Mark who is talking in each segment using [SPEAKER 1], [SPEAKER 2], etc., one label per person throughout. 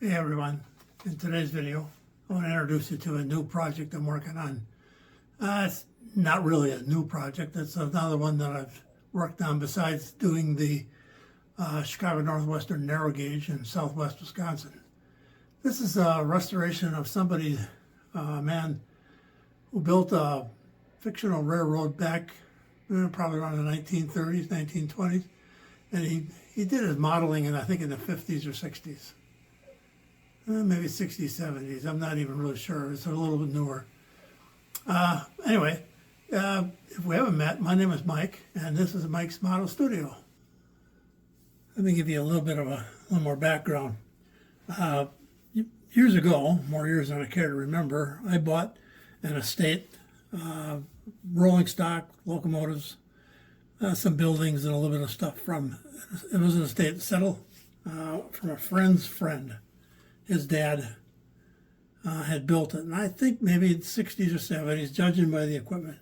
[SPEAKER 1] Hey everyone, in today's video I want to introduce you to a new project I'm working on. It's not really a new project, it's another one that I've worked on besides doing the Chicago Northwestern narrow gauge in southwest Wisconsin. This is a restoration of somebody, a man who built a fictional railroad back probably around the 1930s, 1920s, and he did his modeling in, I think, in the 50s or 60s. Maybe 60s, 70s. I'm not even really sure. It's a little bit newer. Anyway, if we haven't met, my name is Mike, and this is Mike's Model Studio. Let me give you a little bit of a little more background. Years ago, more years than I care to remember, I bought an estate, rolling stock, locomotives, some buildings, and a little bit of stuff from. It was an estate settled from a friend's friend. His dad had built it, and I think maybe in the 60s or 70s, judging by the equipment.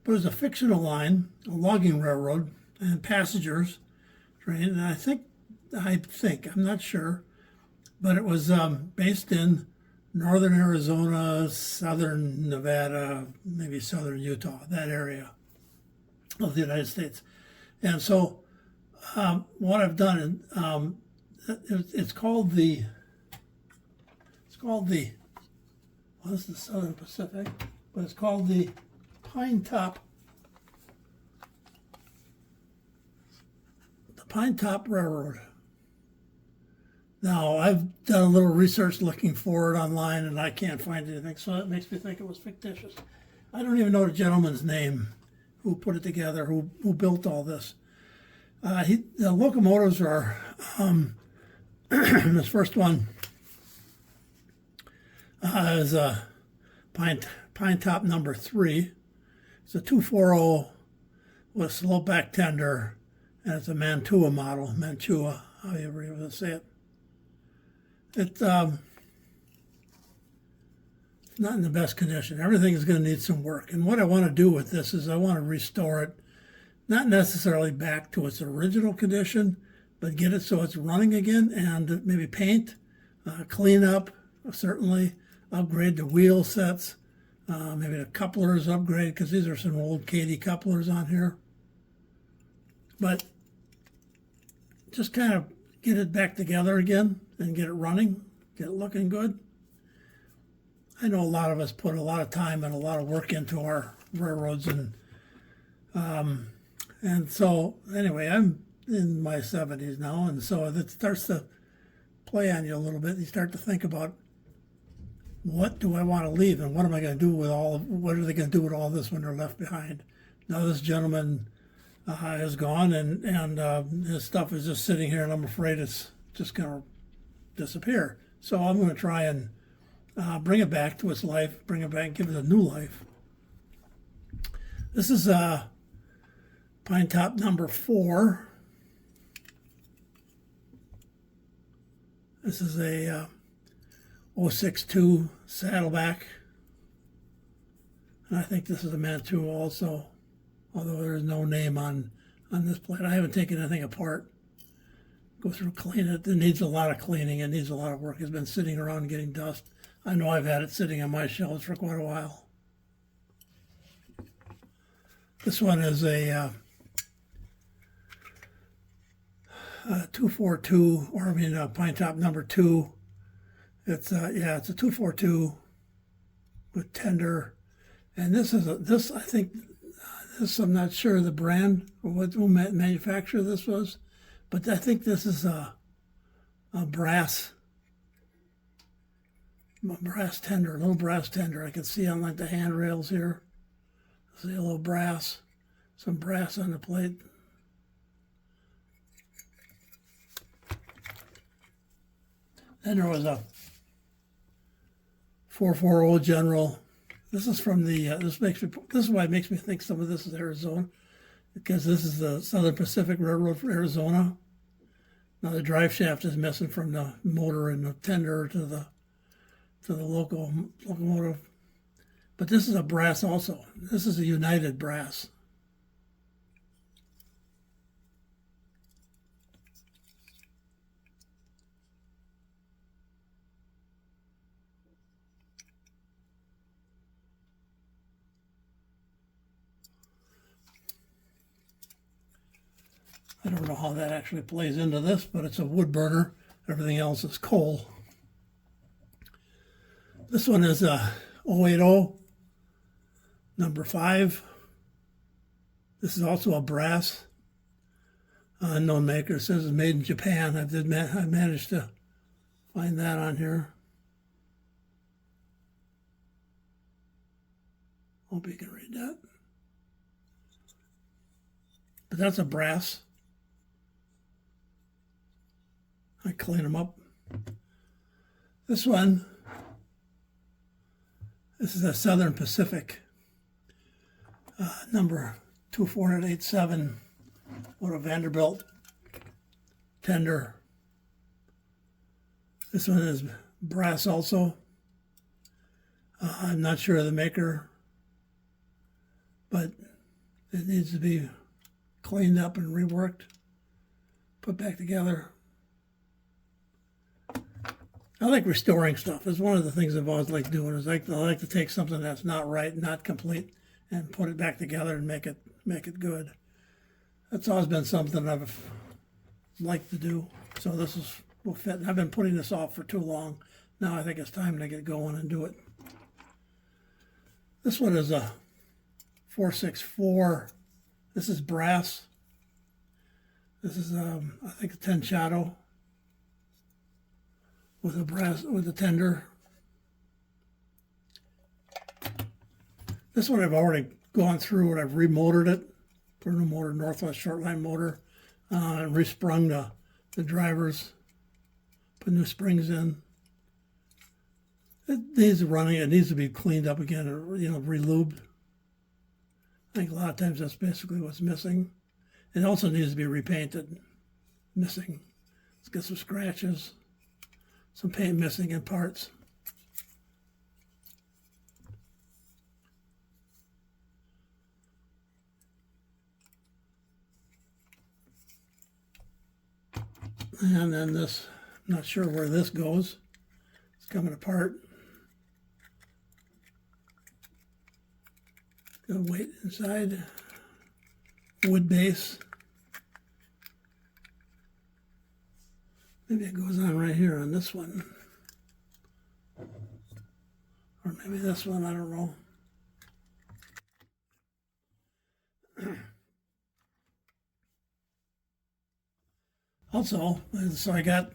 [SPEAKER 1] But it was a fictional line, a logging railroad, and passengers train. And I'm not sure, but it was based in northern Arizona, southern Nevada, maybe southern Utah, that area of the United States. And so what I've done, it's called the Southern Pacific, but it's called the Pine Top Railroad. Now, I've done a little research looking for it online, and I can't find anything, so that makes me think it was fictitious. I don't even know the gentleman's name who put it together, who built all this. The locomotives are, this first one, is a Pine Top number 3. It's a 240 with slow back tender, and it's a Mantua model, however you want to say it. It's not in the best condition. Everything is going to need some work. And what I want to do with this is I want to restore it, not necessarily back to its original condition, but get it so it's running again, and maybe paint, clean up, certainly, upgrade the wheel sets, maybe the couplers upgrade, because these are some old Katy couplers on here. But just kind of get it back together again and get it running, get it looking good. I know a lot of us put a lot of time and a lot of work into our railroads, and so anyway, I'm in my 70s now, and so it starts to play on you a little bit. You start to think about, what do I want to leave, and what am I going to do with what are they going to do with all this when they're left behind? Now this gentleman is gone, and his stuff is just sitting here, and I'm afraid it's just going to disappear. So I'm going to try and bring it back to its life, bring it back, give it a new life. This is Pine Top number 4. This is a 062 Saddleback, and I think this is a Mantua also, although there's no name on this plate. I haven't taken anything apart. Go through, clean it. It needs a lot of cleaning. It needs a lot of work. It's been sitting around getting dust. I know I've had it sitting on my shelves for quite a while. This one is a 242, Pine Top number 2. It's it's a 242 with tender, and I think I'm not sure the brand or who manufacturer this was, but I think this is a brass tender, a little brass tender. I can see on like the handrails here. See a little brass, some brass on the plate. Then there was a 440 General. This is from the. This is why it makes me think some of this is Arizona, because this is the Southern Pacific Railroad for Arizona. Now the drive shaft is missing from the motor and the tender to the locomotive, but this is a brass also. This is a United brass. I don't know how that actually plays into this, but it's a wood burner. Everything else is coal. This one is a 080, number 5. This is also a brass. Unknown maker. It says it's made in Japan. I managed to find that on here. Hope you can read that. But that's a brass. I clean them up. This one, this is a Southern Pacific, number 24887, with a Vanderbilt tender. This one is brass also. I'm not sure of the maker, but it needs to be cleaned up and reworked, put back together. I like restoring stuff. It's one of the things I've always liked doing. Is I like to take something that's not right, not complete, and put it back together and make it good. That's always been something I've liked to do. So this will fit. I've been putting this off for too long. Now I think it's time to get going and do it. This one is a 464. This is brass. This is I think a 10 shadow with a tender. This one I've already gone through and I've remotored it. Put a new motor, Northwest Shortline motor, and resprung the drivers. Put new springs in. It needs running. It needs to be cleaned up again, or relubed. I think a lot of times that's basically what's missing. It also needs to be repainted. Missing. Let's get some scratches. Some paint missing in parts. And then this, I'm not sure where this goes. It's coming apart. Got weight inside. Wood base. Maybe it goes on right here on this one. Or maybe this one, I don't know. Also, so I got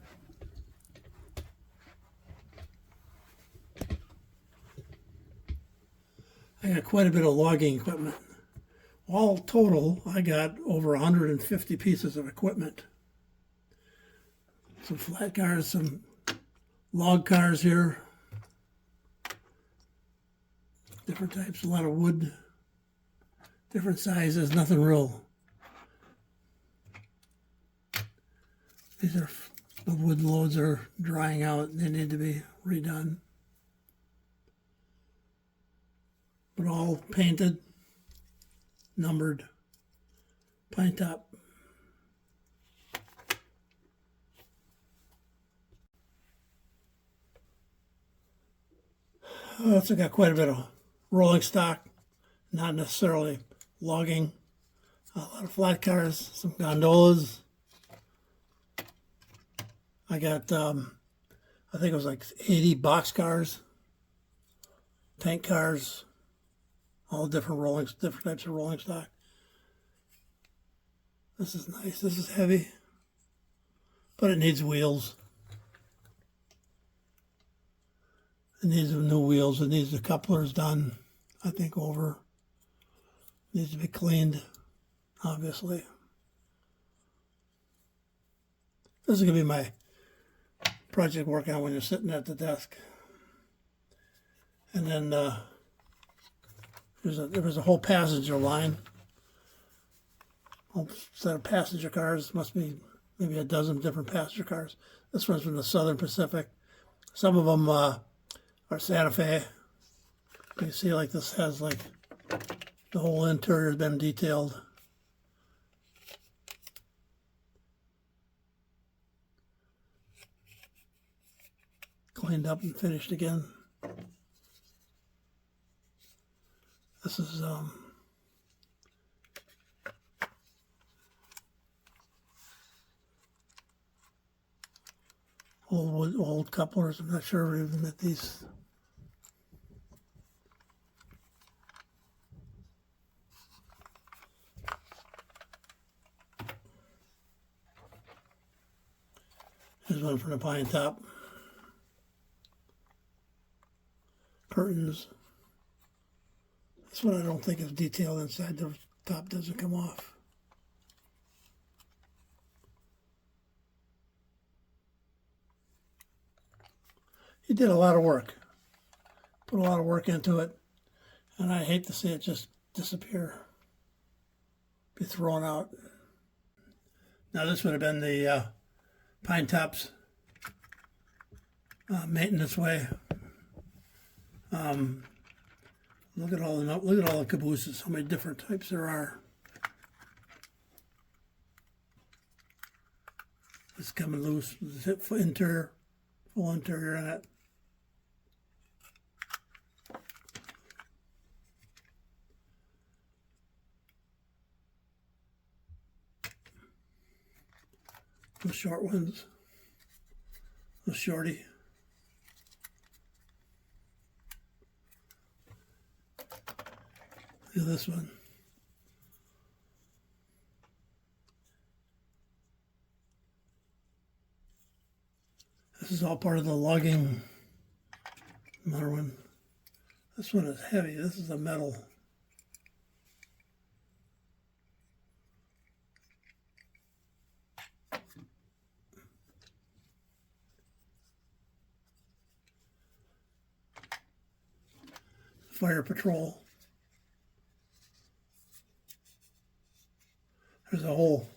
[SPEAKER 1] quite a bit of logging equipment. All total, I got over 150 pieces of equipment. Some flat cars, some log cars here. Different types, a lot of wood, different sizes, nothing real. These are, the wood loads are drying out and they need to be redone. But all painted, numbered, pine top. I also got quite a bit of rolling stock, not necessarily logging. A lot of flat cars, some gondolas. I got, I think it was like 80 box cars, tank cars, all different types of rolling stock. This is nice. This is heavy, but it needs wheels. It needs new wheels. It needs the couplers done, I think, over. It needs to be cleaned, obviously. This is going to be my project workout when you're sitting at the desk. And then there was a whole passenger line. Whole set of passenger cars. Must be maybe a dozen different passenger cars. This one's from the Southern Pacific. Some of them are Santa Fe. You see, like this has like the whole interior has been detailed. Cleaned up and finished again. This is old couplers. I'm not sure even that these. Here's one from the pine top. Curtains. This one I don't think is detailed inside. The top doesn't come off. He did a lot of work. Put a lot of work into it. And I hate to see it just disappear. Be thrown out. Now this would have been the pine tops maintenance way. Look at all the cabooses. How many different types there are. It's coming loose. Full interior in it. The short ones. The shorty. Look at this one. This is all part of the logging. Another one. This one is heavy. This is a metal. Fire patrol. There's a whole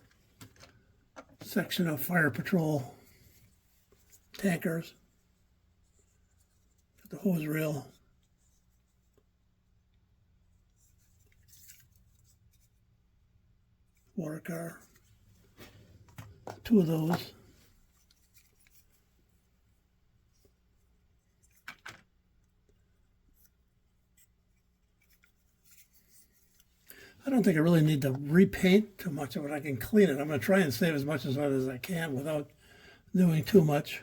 [SPEAKER 1] section of fire patrol tankers. Got the hose reel. Water car. Two of those. I don't think I really need to repaint too much of it. I can clean it. I'm going to try and save as much of it as I can without doing too much.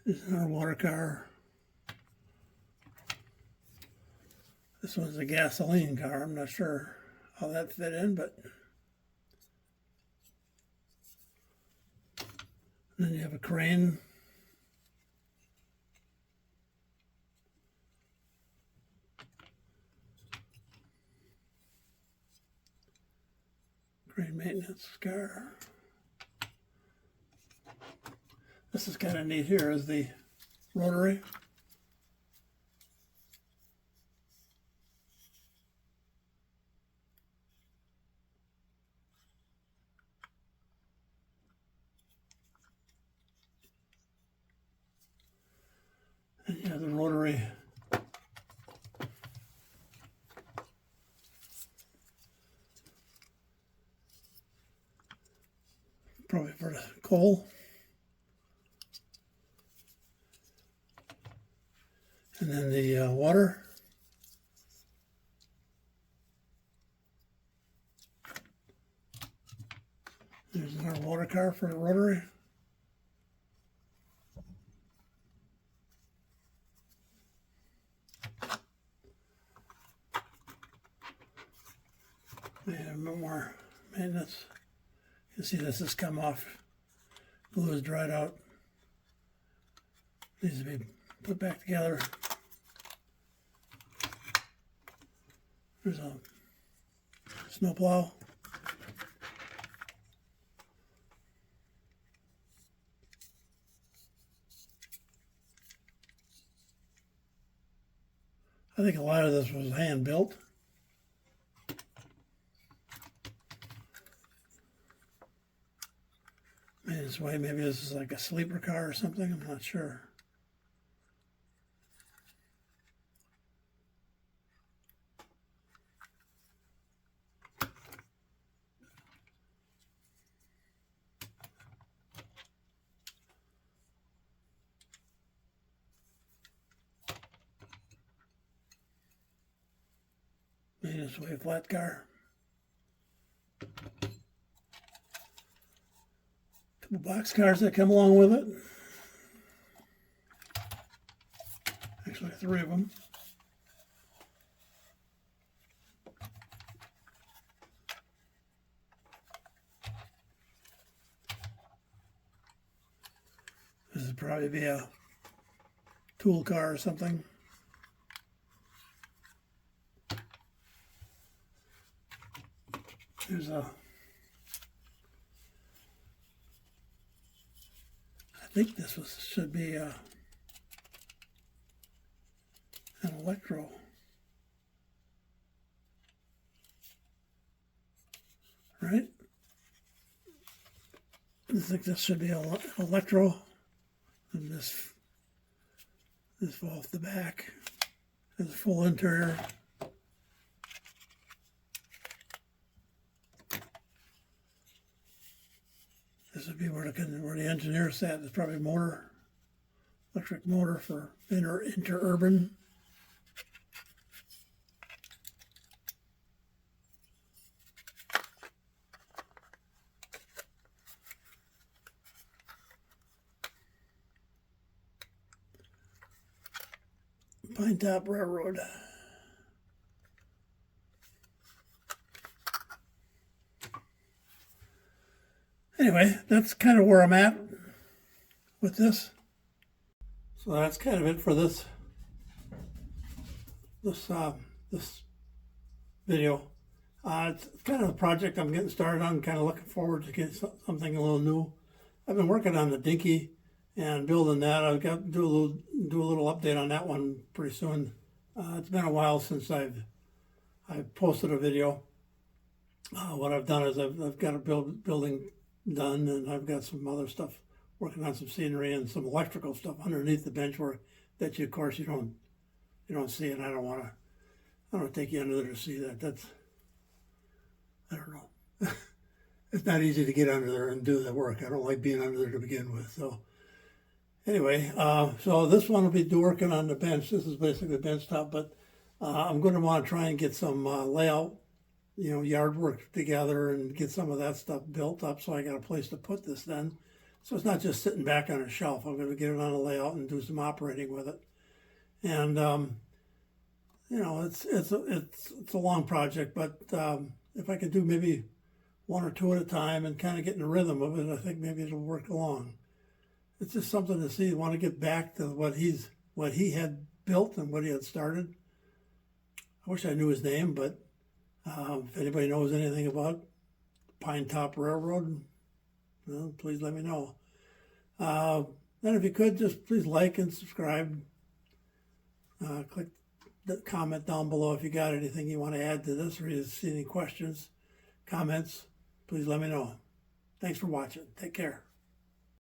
[SPEAKER 1] This is our water car. This one's a gasoline car. I'm not sure how that fit in, but and then you have a crane. Crane maintenance car. This is kind of neat here is the rotary. And you have the rotary probably for the coal. And then the water. There's our water car for the rotary. And more maintenance. You can see this has come off. Glue is dried out. Needs to be put back together. There's a snowplow. I think a lot of this was hand built. Maybe this way, maybe this is like a sleeper car or something, I'm not sure. Maybe this way, flat car. Couple box cars that come along with it. Looks like 3 of them. This would probably be a tool car or something. There's a, I think this should be an electro. Right? I think this should be an electro. And this off the back is a full interior. This would be where the engineer sat. There's probably a motor, electric motor for interurban. Pine Top Railroad. Anyway, that's kind of where I'm at with this. So that's kind of it for this video. It's kind of a project I'm getting started on. Kind of looking forward to get something a little new. I've been working on the dinky and building that. I've got to do a little update on that one pretty soon. It's been a while since I've posted a video. What I've done is I've got a building done, and I've got some other stuff, working on some scenery and some electrical stuff underneath the bench where that you, of course, you don't see, and I don't want to take you under there to see that. That's, I don't know. It's not easy to get under there and do the work. I don't like being under there to begin with. So anyway, so this one will be working on the bench. This is basically the bench top, but I'm going to want to try and get some layout, yard work together and get some of that stuff built up, so I got a place to put this then. So it's not just sitting back on a shelf. I'm going to get it on a layout and do some operating with it. And it's a long project, but if I could do maybe 1 or 2 at a time and kind of get in the rhythm of it, I think maybe it'll work along. It's just something to see. I want to get back to what he had built and what he had started. I wish I knew his name, but if anybody knows anything about Pine Top Railroad, well, please let me know. And if you could, just please like and subscribe. Click the comment down below if you got anything you want to add to this, or you see any questions, comments, please let me know. Thanks for watching. Take care.